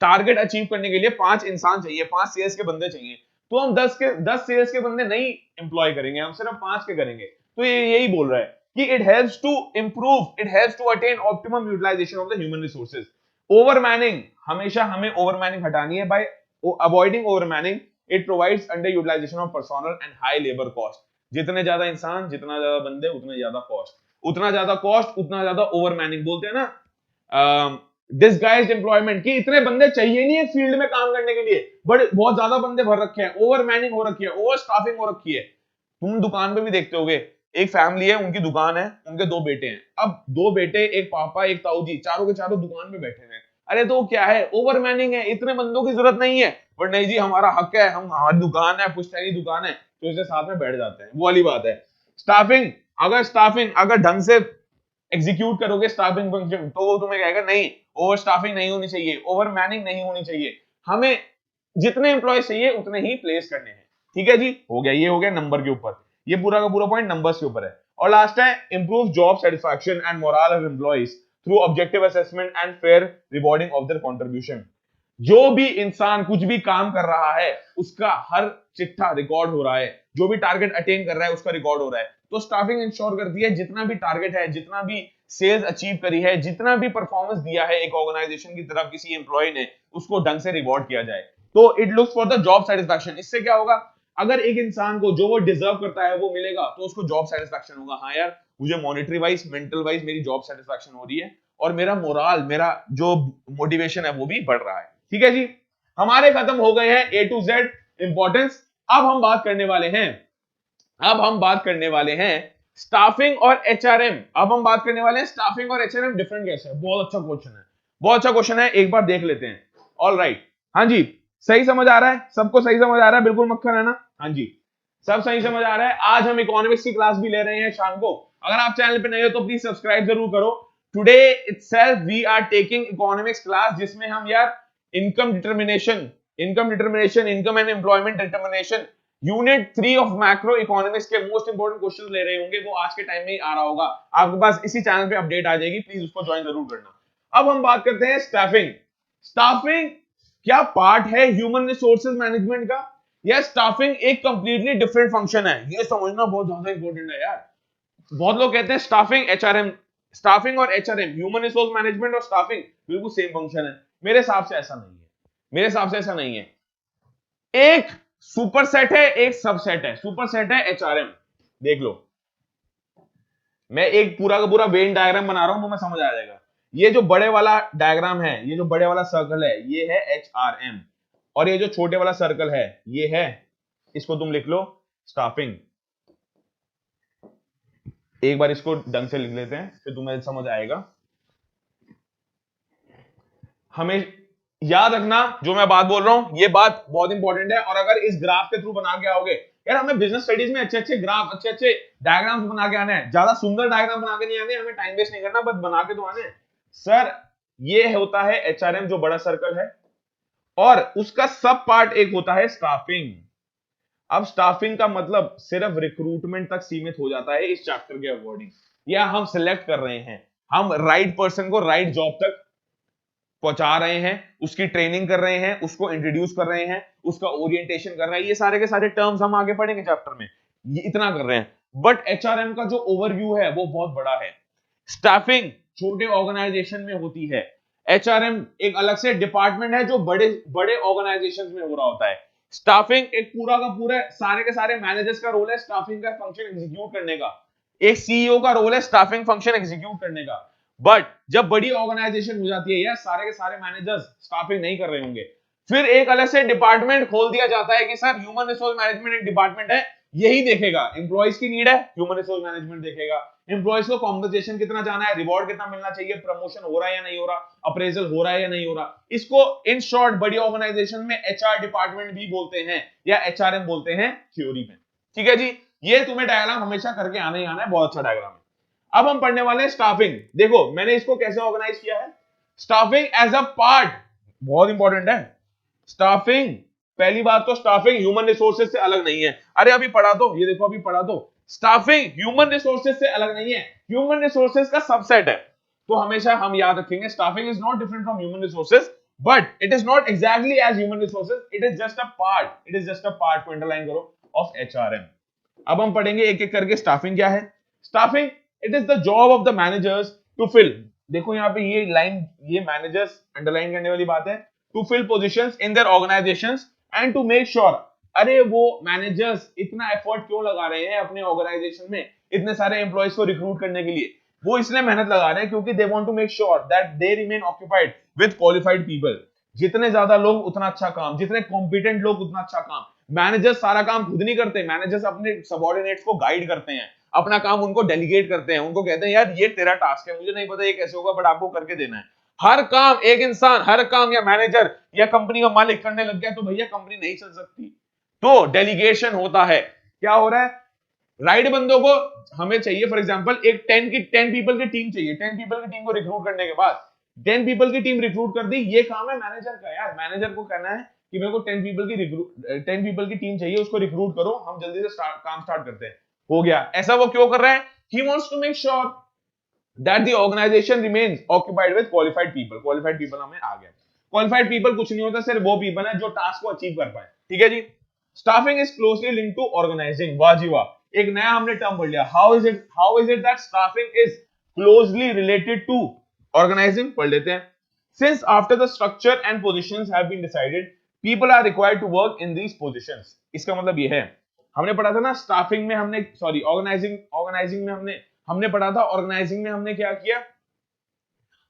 टारगेट अचीव करने के लिए 5 इंसान चाहिए, 5 सेल्स के बंदे चाहिए। तो हम 10 सेल्स के बंदे नहीं एम्प्लॉय करेंगे, हम सिर्फ 5 के करेंगे। तो ये यही बोल रहा है कि it helps to improve, it helps to attain optimum utilisation of the human resources. Overmanning, हमेशा हमें ओवरमैनिंग हटानी है। By avoiding overmanning it provides under utilisation of personnel and high labour cost. जितने ज्यादा इंसान, जितना ज्यादा बंदे, उतने ज्यादा कॉस्ट, उतना ज्यादा कॉस्ट, उतना ज्यादा ओवरमैनिंग। बोलते हैं ना डिसगाइज्ड एम्प्लॉयमेंट, कि इतने बंदे चाहिए नहीं है फील्ड में काम करने के लिए, बट बहुत ज्यादा बंदे भर रखे हैं, ओवरमैनिंग हो रखी है, ओवर स्टाफिंग हो रखी है। तुम दुकान पे भी देखते होगे, एक फैमिली है, उनकी दुकान है, उनके 2 बेटे हैं। अब 2 बेटे, एक पापा एक ताऊ जी, चारों के चारों दुकान पे बैठे हैं। अरे तो क्या है? ओवरमैनिंग है, इतने बंदों की जरूरत नहीं है। बट नहीं जी, हमारा हक है, हम हमारी दुकान है, पुश्तैनी दुकान है, तो इसके साथ में बैठ जाते हैं। वो वाली बात है। स्टाफिंग अगर ढंग से एग्जीक्यूट करोगे स्टाफिंग फंक्शन, तो वो तुम्हें कहेगा नहीं, ओवर स्टाफिंग नहीं होनी चाहिए, ओवर मैनिंग नहीं होनी चाहिए, हमें जितने एम्प्लॉय चाहिए उतने ही प्लेस करने हैं। ठीक है जी, हो गया। ये हो गया नंबर के ऊपर, ये पूरा का पूरा पॉइंट नंबर्स के ऊपर है। और लास्ट है improve job satisfaction and moral of employees through objective assessment and fair rewarding of their contribution. जो भी इंसान कुछ भी काम कर रहा है उसका हर चिट्ठा रिकॉर्ड हो रहा है, जो भी टारगेट अटेन कर रहा है उसका रिकॉर्ड हो रहा है। तो स्टाफिंग इंश्योर करती है जितना भी टारगेट है, जितना भी सेल्स अचीव करी है, जितना भी परफॉर्मेंस दिया है एक ऑर्गेनाइजेशन की तरफ किसी एम्प्लॉय ने, उसको ढंग से रिवॉर्ड किया जाए। तो it looks for the job satisfaction. इससे क्या होगा? अगर एक इंसान को जो वो डिजर्व करता है वो मिलेगा तो उसको जॉब सेटिस्फैक्शन होगा। हाँ यार, मुझे मॉनेटरी वाइज, मेंटल वाइज मेरी जॉब सेटिस्फैक्शन हो रही है, और मेरा मोरल, मेरा जो मोटिवेशन है वो भी बढ़ रहा है। ठीक है जी, हमारे खत्म हो गए हैं A to Z इंपॉर्टेंस। अब हम बात करने वाले हैं स्टाफिंग और एचआरएम। अब हम बात करने वाले हैं स्टाफिंग और एचआरएम डिफरेंट कैसे है। बहुत अच्छा क्वेश्चन है, एक बार देख लेते हैं। ऑल राइट, हाँ जी, सही समझ आ रहा है सबको? सही समझ आ रहा है, बिल्कुल मक्खन है ना? हाँ जी, सब सही समझ आ रहा है। आज हम इकोनॉमिक्स की क्लास भी ले रहे हैं शाम को। अगर आप चैनल पे नए हो तो प्लीज सब्सक्राइब जरूर करो। Today itself we are taking economics class, जिसमें हम यार income determination, income and employment determination, unit 3 of macro economics के मोस्ट इंपोर्टेंट क्वेश्चंस ले रहे होंगे। वो आज के टाइम में ही आ रहा होगा आपके पास, इसी चैनल पे अपडेट आ जाएगी, प्लीज उसको ज्वाइन जरूर करना। अब हम बात करते हैं स्टाफिंग। स्टाफिंग क्या पार्ट है ह्यूमन रिसोर्सेज मैनेजमेंट का? या स्टाफिंग एक कंप्लीटली डिफरेंट फंक्शन है? ये समझना बहुत ज्यादा इंपॉर्टेंट है यार। बहुत लोग कहते हैं स्टाफिंग एचआरएम, स्टाफिंग और एचआरएम, ह्यूमन रिसोर्स मैनेजमेंट और स्टाफिंग बिल्कुल सेम फंक्शन है। मेरे हिसाब से ऐसा नहीं है। एक सुपरसेट है, एक सबसेट है। सुपरसेट है एचआरएम। देख लो, मैं एक पूरा का पूरा वेन डायग्राम बना रहा हूं तो मैं समझ आ जाएगा। ये जो बड़े वाला डायग्राम है, ये जो बड़े वाला सर्कल है, ये है एचआरएम, और ये जो छोटे वाला सर्कल है, ये है, इसको तुम लिख लो स्टाफिंग। एक बार इसको ढंग से लिख लेते हैं, फिर तुम्हें समझ आएगा। हमें याद रखना जो मैं बात बोल रहा हूं, ये बात बहुत इंपॉर्टेंट है। और अगर इस ग्राफ के थ्रू बना के आओगे, यार हमें बिजनेस स्टडीज में अच्छे अच्छे ग्राफ, अच्छे अच्छे डायग्राम्स बना के आने हैं। ज्यादा सुंदर डायग्राम बना के नहीं आने, हमें टाइम वेस्ट नहीं करना, बस बना के तो आने हैं। सर, ये होता है एचआरएम, जो बड़ा सर्कल है, और उसका सब पार्ट एक होता है स्टाफिंग। अब स्टाफिंग का मतलब सिर्फ रिक्रूटमेंट तक सीमित हो जाता है इस चैप्टर के अकॉर्डिंग। या हम सिलेक्ट कर रहे हैं, हम राइट पर्सन को राइट जॉब तक पहुंचा रहे हैं, उसकी ट्रेनिंग कर रहे हैं, उसको इंट्रोड्यूस कर रहे हैं, उसका ओरिएंटेशन कर रहे हैं। ये सारे के सारे टर्म्स हम आगे पढ़ेंगे चैप्टर में, ये इतना कर रहे हैं। बट एचआरएम का जो ओवरव्यू है वो बहुत बड़ा है। स्टाफिंग छोटे ऑर्गेनाइजेशन में होती है, एचआरएम एक अलग से डिपार्टमेंट है जो बड़े बड़े ऑर्गेनाइजेशन में हो रहा होता है। स्टाफिंग एक पूरा का पूरा सारे के सारे मैनेजर्स का रोल है स्टाफिंग का फंक्शन एग्जीक्यूट करने का। एक सीईओ का रोल है स्टाफिंग फंक्शन एग्जीक्यूट करने का। बट जब बड़ी ऑर्गेनाइजेशन हो जाती है, यार सारे के सारे मैनेजर्स स्टाफिंग नहीं कर रहे होंगे, फिर एक अलग से डिपार्टमेंट खोल दिया जाता है कि सर ह्यूमन रिसोर्स मैनेजमेंट एक डिपार्टमेंट है, यही देखेगा। एम्प्लॉइज की नीड है, ह्यूमन रिसोर्स मैनेजमेंट देखेगा। एम्प्लॉइज को कॉम्पनसेशन कितना जाना है, रिवॉर्ड कितना मिलना चाहिए, प्रमोशन हो रहा है या नहीं हो रहा, अप्रेजल हो रहा है या नहीं हो रहा। इसको इन शॉर्ट बड़ी ऑर्गेनाइजेशन में एचआर डिपार्टमेंट भी बोलते हैं या एचआरएम बोलते हैं थ्योरी में। ठीक है जी, ये तुम्हें डायग्राम हमेशा करके आना ही आना है, बहुत अच्छा डायग्राम है। अब हम पढ़ने वाले हैं स्टाफिंग। देखो मैंने इसको कैसे ऑर्गेनाइज किया है। स्टाफिंग एज अ पार्ट, बहुत इंपॉर्टेंट है। स्टाफिंग, पहली बात तो स्टाफिंग ह्यूमन रिसोर्सेज से अलग नहीं है। अरे अभी पढ़ा दो, ये देखो अभी पढ़ा दो। स्टाफिंग ह्यूमन रिसोर्सेज से अलग नहीं है, ह्यूमन रिसोर्सेज का सबसेट है। तो हमेशा हम याद रखेंगे staffing is not different from human resources, but it is not exactly as human resources, it is just a part, को अंडरलाइन करो, ऑफ एचआरएम। अब हम पढ़ेंगे एक एक करके स्टाफिंग क्या है। Staffing, it is the job of the managers to fill, देखो यहाँ पे ये लाइन, ये मैनेजर्स अंडरलाइन करने वाली बात है, to fill positions in their organisations and to make sure. अरे वो मैनेजर्स इतना एफर्ट क्यों लगा रहे हैं अपने ऑर्गेनाइजेशन में इतने सारे एम्प्लॉइज को रिक्रूट करने के लिए? वो इसलिए मेहनत लगा रहे हैं क्योंकि they want to make sure that they remain occupied with qualified people. जितने ज्यादा लोग उतना अच्छा काम, जितने कॉम्पिटेंट लोग उतना अच्छा काम। मैनेजर्स सारा काम खुद नहीं करते, मैनेजर्स अपने सबऑर्डिनेट्स को गाइड करते हैं, अपना काम उनको डेलीगेट करते हैं, उनको कहते हैं यार ये तेरा टास्क है, मुझे नहीं पता ये कैसे होगा बट आपको करके देना है। हर काम एक इंसान, हर काम या मैनेजर या कंपनी का मालिक करने लग गया तो भैया कंपनी नहीं चल सकती। तो डेलीगेशन होता है। क्या हो रहा है, राइट बंदों को हमें चाहिए। फॉर एग्जांपल एक 10 पीपल की टीम चाहिए, 10 पीपल की टीम को रिक्रूट करने के बाद 10 पीपल की टीम रिक्रूट कर दी, ये काम है मैनेजर का। यार मैनेजर को कहना है कि मेरे को 10 पीपल की टीम चाहिए, उसको रिक्रूट करो, हम जल्दी से काम स्टार्ट करते हैं। हो गया। ऐसा वो क्यों कर रहा है? He wants to make sure that the organisation remains occupied with qualified people. Qualified people हमें आ गया। क्वालिफाइड पीपल कुछ नहीं होता, सिर्फ वो पीपल है जो टास्क को अचीव कर पाए। ठीक है जी। Staffing is closely linked to organising. वाह जी वाह, एक नया हमने टर्म पढ़ लिया। How is it that staffing is closely related to organising? पढ़ लेते हैं। Since after the structure and positions have been decided, people are required to work in these positions. इसका मतलब ये है, हमने पढ़ा था ना स्टाफिंग में, हमने सॉरी ऑर्गेनाइजिंग में हमने पढ़ा था। ऑर्गेनाइजिंग में हमने क्या किया,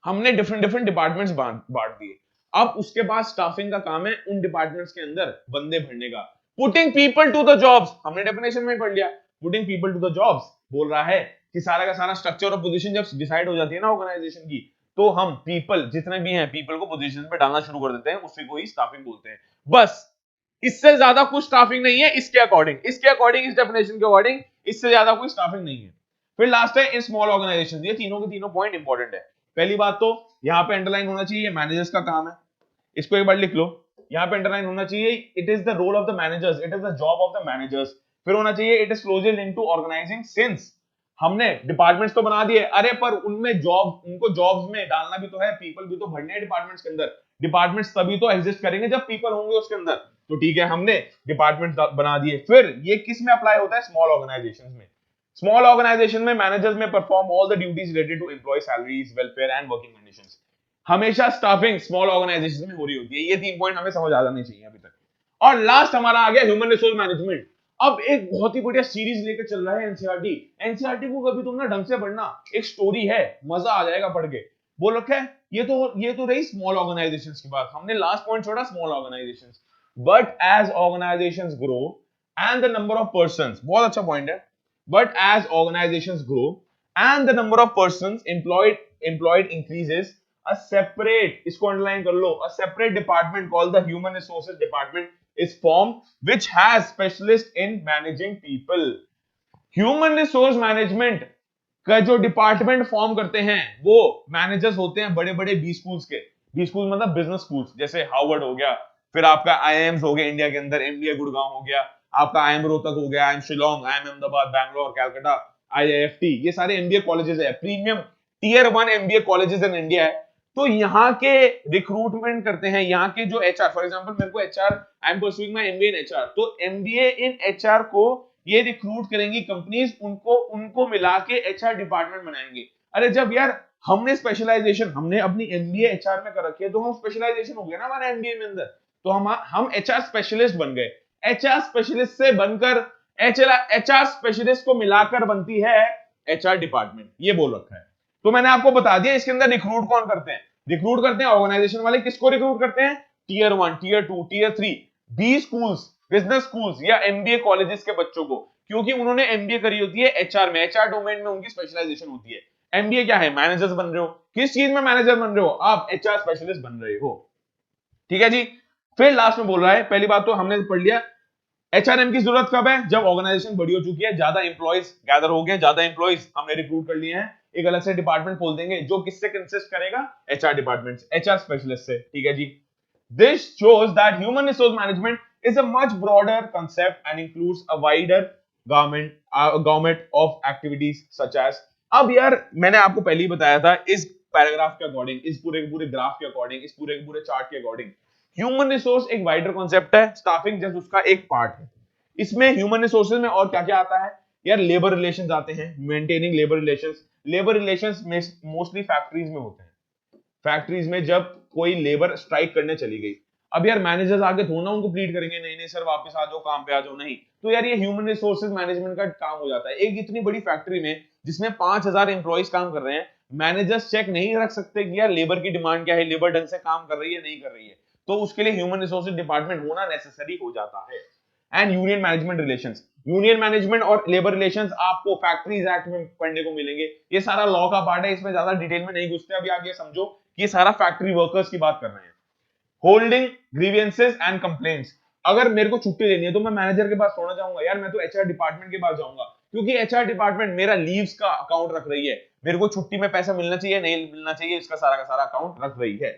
हमने डिफरेंट डिफरेंट डिपार्टमेंट्स बांट दिए। अब उसके बाद स्टाफिंग का काम है उन डिपार्टमेंट्स के अंदर बंदे भरने का। Putting people to the jobs, हमने डेफिनेशन में पढ़ लिया, putting people to the jobs बोल रहा है कि सारा का सारा स्ट्रक्चर और पोजीशन जब डिसाइड हो जाती है ना ऑर्गेनाइजेशन की, तो हम पीपल जितने भी हैं पीपल को पोजीशन पे डालना शुरू कर देते हैं, उसी को ही स्टाफिंग बोलते हैं। बस इससे ज्यादा कुछ स्टाफिंग नहीं है इसके अकॉर्डिंग, इस डेफिनेशन के अकॉर्डिंग इससे ज्यादा कोई स्टाफिंग नहीं है। फिर लास्ट है इन स्मॉल ऑर्गेनाइजेशन, ये तीनों के तीनों पॉइंट इंपॉर्टेंट है। पहली बात तो यहाँ पे अंडरलाइन होना चाहिए, मैनेजर्स का काम है, इसको एक बार लिख लो, यहाँ पे अंडरलाइन होना चाहिए, it is the role of the managers, it is the job of the managers. फिर होना चाहिए it is closely linked to organising, since हमने डिपार्टमेंट्स तो बना दिए, अरे पर उनमें जॉब, उनको जॉब्स में डालना भी तो है, पीपल भी तो भरने हैं डिपार्टमेंट्स के अंदर, डिपार्टमेंट्स तभी तो एग्जिस्ट करेंगे जब पीपल होंगे उसके अंदर, तो ठीक है हमने डिपार्टमेंट बना दिए। फिर ये किस में अप्लाई होता है, स्मॉल ऑर्गेनाइजेशंस में। स्मॉल ऑर्गेनाइजेशन में मैनेजर्स में perform all the duties related to employ salaries, welfare and working conditions. हमेशा स्टाफिंग स्मॉल ऑर्गेनाइजेशन में हो रही होती है, ये 3 पॉइंट हमें समझ आ जाने चाहिए अभी तक। और लास्ट हमारा आ गया ह्यूमन रिसोर्स मैनेजमेंट। अब एक बहुत ही बढ़िया सीरीज लेकर चल रहा है एनसीईआरटी, एनसीईआरटी को कभी तुम ना ढंग से पढ़ना, एक स्टोरी है, मजा आ जाएगा पढ़ के। बोल रखा है ये तो रही स्मॉल ऑर्गेनाइजेशंस की बात, हमने लास्ट पॉइंट छोड़ा small organisations. But as organisations grow and the number of persons, बहुत अच्छा पॉइंट है, but as organisations grow and the number of persons employed increases, a separate, इसको अंडरलाइन कर लो, a separate department called the human resources department is formed which has specialist in managing people। Human resource management का जो department form करते हैं वो managers होते हैं बड़े बड़े बी स्कूल्स के, बी स्कूल मतलब बिजनेस स्कूल्स, जैसे हार्वर्ड हो गया, फिर आपका आईआईएम्स हो गया इंडिया के अंदर, एमबीए गुड़गांव हो गया, आपका आईएम रोहतक हो गया, IIM Shillong, IIM Ahmedabad, Bangalore, Calcutta, IIFT, ये सारे एमबीए कॉलेजेस है, premium tier 1 MBA colleges in India है। तो यहाँ के रिक्रूटमेंट करते हैं, यहाँ के जो एचआर, फॉर एग्जांपल मेरे को HR, I am pursuing my MBA in HR, तो एमबीए इन एचआर को ये रिक्रूट करेंगी कंपनीज, उनको मिला के एचआर डिपार्टमेंट बनाएंगे। अरे जब यार हमने स्पेशलाइजेशन, हमने अपनी एमबीए एचआर में कर रखी है, तो हम स्पेशलाइजेशन हो गया ना हमारे एमबीए में अंदर, तो हम एचआर स्पेशलिस्ट बन गए। एचआर स्पेशलिस्ट से बनकर एचआर स्पेशलिस्ट को मिलाकर बनती है एचआर डिपार्टमेंट, ये बोल रखा है। तो मैंने आपको बता दिया इसके अंदर रिक्रूट कौन करते हैं, रिक्रूट करते हैं ऑर्गेनाइजेशन वाले, किसको रिक्रूट करते हैं, tier 1, tier 2, tier 3 B schools, business schools या एमबीए कॉलेजेस के बच्चों को, क्योंकि उन्होंने एमबीए करी होती है एचआर में, एचआर डोमेन में उनकी स्पेशलाइजेशन होती है। एमबीए क्या है, मैनेजर्स बन रहे हो, किस चीज में मैनेजर बन रहे हो आप, एचआर स्पेशलिस्ट बन रहे हो, ठीक है जी। फिर लास्ट में बोल रहा है, पहली बात तो हमने पढ़ लिया एचआरएम की जरूरत कब है, जब ऑर्गेनाइजेशन बड़ी हो चुकी है, ज्यादा एम्प्लॉइज गैदर हो गए, ज्यादा एम्प्लॉइज हमने रिक्रूट कर लिए हैं, एक अलग से डिपार्टमेंट खोल देंगे जो किससे कंसिस्ट करेगा, एचआर डिपार्टमेंट, एचआर स्पेशलिस्ट से, ठीक है जी। This shows that human resource management is a much broader concept and includes a wider gamut of activities such as, अब यार मैंने आपको पहले ही बताया था इस पैराग्राफ के अकॉर्डिंग, इस पूरे के पूरे ग्राफ के अकॉर्डिंग, इस पूरे के पूरे चार्ट के अकॉर्डिंग, ह्यूमन रिसोर्स एक वाइडर कॉन्सेप्ट है, स्टाफिंग जस्ट उसका एक पार्ट है। इसमें ह्यूमन रिसोर्सेज में और क्या क्या आता है यार, लेबर रिलेशंस आते हैं, maintaining labour relations, labour relations mostly factories में होते हैं, फैक्ट्रीज में जब कोई लेबर स्ट्राइक करने चली गई, अब यार मैनेजर्स आगे थोड़ा ना उनको प्लीड करेंगे, नहीं नहीं सर वापस आ जाओ, काम पे आ जाओ, नहीं, तो यार ये ह्यूमन रिसोर्सेज मैनेजमेंट का काम हो जाता है। एक इतनी बड़ी फैक्ट्री में जिसमें 5000 एम्प्लॉइज काम कर रहे हैं, मैनेजर्स चेक नहीं रख सकते कि यार लेबर की डिमांड क्या है, लेबर ढंग से काम कर रही है नहीं कर रही है, तो उसके लिए ह्यूमन रिसोर्सेज डिपार्टमेंट होना नेसेसरी हो जाता है। And union management relations, union management और लेबर रिलेशंस आपको फैक्ट्रीज एक्ट में पढ़ने को मिलेंगे, ये सारा लॉ का पार्ट है, इसमें ज्यादा डिटेल में नहीं घुसते, अभी आगे समझो कि ये सारा फैक्ट्री वर्कर्स की बात कर रहे हैं। होल्डिंग ग्रीवियंसेस एंड कंप्लेंट्स, अगर मेरे को छुट्टी लेनी है तो मैं मैनेजर के पास थोड़ा जाऊंगा यार, मैं तो एचआर डिपार्टमेंट के पास जाऊंगा, क्योंकि एचआर डिपार्टमेंट मेरा लीव्स का अकाउंट रख रही है, मेरे को छुट्टी में पैसा मिलना चाहिए नहीं मिलना चाहिए, इसका सारा का सारा अकाउंट रख रही है।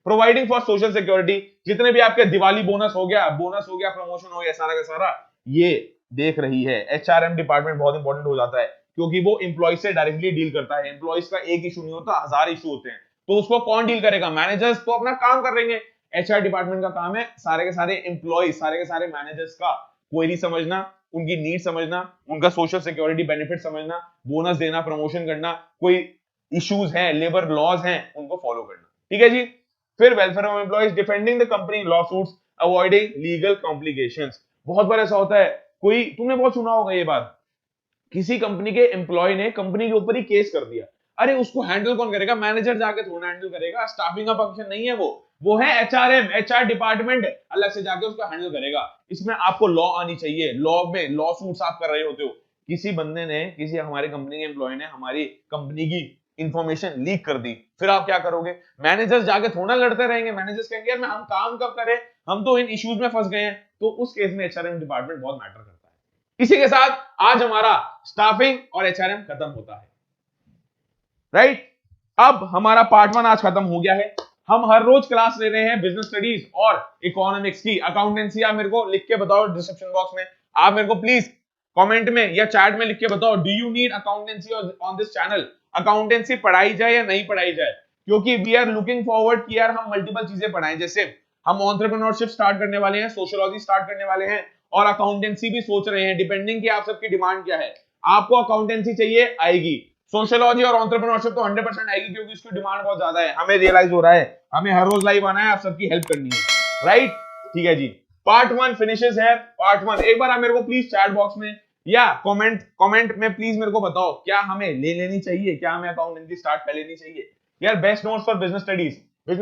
प्रोवाइडिंग फॉर सोशल सिक्योरिटी, जितने भी आपके दिवाली बोनस हो गया, प्रमोशन हो गया, सारा का सारा ये देख रही है। एचआरएम डिपार्टमेंट बहुत इंपॉर्टेंट हो जाता है, क्योंकि वो एम्प्लॉय से डायरेक्टली डील करता है, एम्प्लॉयज का एक इशू नहीं होता, 1000 इशू होते हैं, तो उसको कौन डील करेगा, मैनेजर्स तो अपना काम कर रहेंगे, एचआर डिपार्टमेंट का काम है सारे के सारे एम्प्लॉय, सारे के सारे मैनेजर्स का क्वेरी समझना, उनकी नीड समझना, उनका सोशल सिक्योरिटी बेनिफिट समझना, बोनस देना, प्रमोशन करना, कोई इश्यूज हैं, लेबर लॉज हैं, उनको फॉलो करना, ठीक है जी। फिर welfare of employees, defending the company law suits, avoiding legal complications, बहुत बार ऐसा होता है, कोई तुमने बहुत सुना होगा ये बात, किसी कंपनी के एम्प्लॉय ने कंपनी के ऊपर ही केस कर दिया, अरे उसको हैंडल कौन करेगा, मैनेजर जाके थोड़ा हैंडल करेगा, स्टाफिंग का फंक्शन नहीं है वो, वो है एचआरएम, एचआर डिपार्टमेंट अलग से जाके उसको हैंडल करेगा। इसमें आपको लॉ आनी चाहिए, लॉ में लॉ सूट्स आप कर रहे होते हो, किसी बंदे ने, किसी हमारे कंपनी के एम्प्लॉय ने हमारी कंपनी की इंफॉर्मेशन लीक कर दी, फिर आप क्या करोगे? मैनेजर्स जाके थोड़ा लड़ते रहेंगे, मैनेजर्स कहेंगे यार हम काम कब करें, हम तो इन इश्यूज में फंस गए हैं। तो उस केस में एचआरएम डिपार्टमेंट बहुत मैटर करता है। इसी के साथ आज हमारा स्टाफिंग और एचआरएम खत्म होता है, राइट? अब हमारा पार्ट 1 आज खत्म हो गया है। हम हर रोज क्लास ले रहे हैं बिजनेस स्टडीज और इकोनॉमिक्स की। अकाउंटेंसी आप मेरे को लिख के बताओ डिस्क्रिप्शन बॉक्स में, आप मेरे को प्लीज कमेंट में या चैट में लिख के बताओ, do you need accountancy on this channel? Accountancy पढ़ाई जाए या नहीं पढ़ाई जाए? क्योंकि वी आर लुकिंग फॉरवर्ड कि यार हम मल्टीपल चीजें पढ़ाएं, जैसे हम एंटरप्रेन्योरशिप स्टार्ट करने वाले हैं, सोशियोलॉजी स्टार्ट करने वाले हैं और अकाउंटेंसी भी सोच रहे हैं, डिपेंडिंग कि आप सबकी डिमांड क्या है। आपको अकाउंटेंसी चाहिए, आएगी। सोशियोलॉजी और एंटरप्रेन्योरशिप तो 100% आएगी क्योंकि इसकी डिमांड बहुत ज्यादा है, हमें रियलाइज हो रहा है, हमें हर रोज लाइव आना है, आप सबकी हेल्प करनी है, राइट? ठीक है जी, पार्ट 1 फिनिशेस है। पार्ट 1 एक बार आप मेरे को प्लीज चैट बॉक्स में या कमेंट में प्लीज मेरे को बताओ, क्या हमें ले लेनी चाहिए, क्या हमें अकाउंटेंसी स्टार्ट कर लेनी चाहिए? यार best notes for business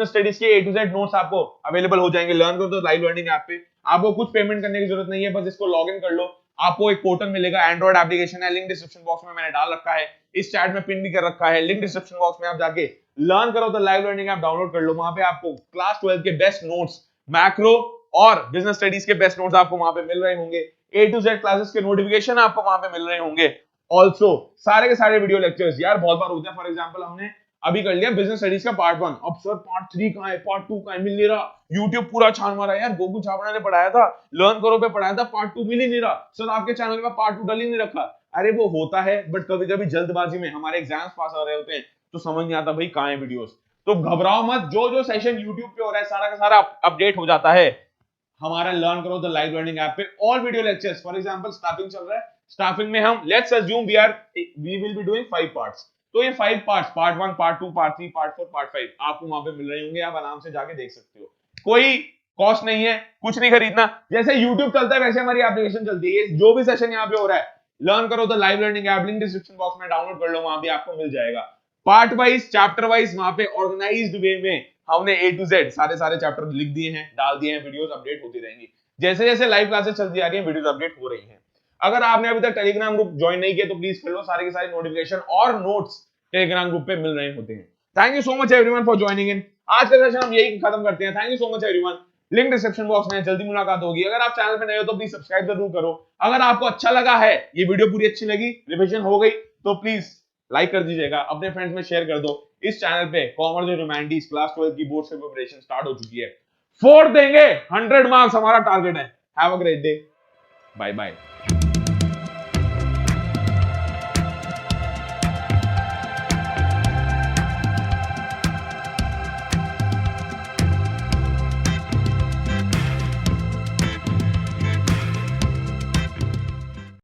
studies के A to Z नोट्स आपको अवेलेबल हो जाएंगे। लर्न करो तो लाइव लर्निंग ऐप पे, आपको कुछ पेमेंट करने की जरूरत नहीं है, बस इसको लॉग इन कर लो, आपको एक पोर्टल मिलेगा, एंड्रॉइड एप्लीकेशन है, लिंक डिस्क्रिप्शन बॉक्स में मैंने डाल रखा है, इस चैट में पिन भी कर रखा है, लिंक डिस्क्रिप्शन बॉक्स में आप जाके लर्न करो तो लाइव लर्निंग ऐप डाउनलोड कर लो। वहां पे आपको क्लास 12 के बेस्ट नोट्स, मैक्रो और बिजनेस स्टडीज के बेस्ट नोट्स आपको वहां पे मिल रहे होंगे। A to Z क्लासेस के नोटिफिकेशन आपको वहां पे मिल रहे होंगे। ऑल्सो सारे के सारे वीडियो लेक्चर्स, यार बहुत बार होता है, फॉर एग्जांपल हमने अभी कर लिया बिजनेस स्टडीज का पार्ट 1, अब सर पार्ट 3 कहां है, पार्ट 2 कहां है, मिल नहीं रहा। यूट्यूब पूरा छान मारा यार, गोकुल छापड़ा ने पढ़ाया था, लर्न करो पे पढ़ाया था, पार्ट 2 मिल ही नहीं रहा सर, आपके चैनल में पार्ट 2 डल ही नहीं रखा। अरे वो होता है, बट कभी कभी जल्दबाजी में हमारे एग्जाम्स पास आ रहे होते हैं तो समझ नहीं आता भाई कहां है वीडियोस। तो घबराओ मत, जो जो सेशन यूट्यूब पे हो रहा है सारा का सारा अपडेट हो जाता है हमारा लर्न करो द लाइव लर्निंग ऐप पे। All video lectures, for example staffing चल रहा है, स्टाफिंग में हम let's assume we will be doing 5 parts, तो ये 5 parts, part 1, part 2, part 3, part 4, part 5 आपको वहां पे मिल रहे होंगे, आप आराम से जाके देख सकते हो, कोई कॉस्ट नहीं है, कुछ नहीं खरीदना। जैसे YouTube चलता है वैसे हमारी एप्लीकेशन चलती है, जो भी सेशन यहाँ पे हो रहा है लर्न करो the live learning app, link description box में डाउनलोड कर लो, वहां भी आपको मिल जाएगा। पार्ट वाइज, चैप्टर वाइज वहां पे ऑर्गेनाइज्ड वे में हमने A to Z सारे चैप्टर लिख दिए हैं, डाल दिए हैं, वीडियोस अपडेट होती रहेंगी, जैसे जैसे लाइव क्लासेस चलती आ रही हैं वीडियोस अपडेट हो रही हैं। अगर आपने अभी तक टेलीग्राम ग्रुप ज्वाइन नहीं किया तो प्लीज कर लो, सारे के सारे नोटिफिकेशन और नोट्स टेलीग्राम ग्रुप पे मिल रहे होते हैं। Thank you so much everyone for joining इन। आज का सेशन हम यही खत्म करते हैं। Thank you so much everyone, link description box में, जल्दी मुलाकात होगी। अगर आप चैनल पे नए हो तो प्लीज सब्सक्राइब जरूर करो। अगर आपको अच्छा लगा है, ये वीडियो पूरी अच्छी लगी, रिवीजन हो गई, तो प्लीज लाइक कर दीजिएगा, अपने फ्रेंड्स में शेयर कर दो। इस चैनल पे कॉमर्स और ह्यूमैनिटीज क्लास 12 की बोर्ड से प्रिपरेशन स्टार्ट हो चुकी है, 4 देंगे, 100 मार्क्स हमारा टारगेट है। Have a great day, bye bye.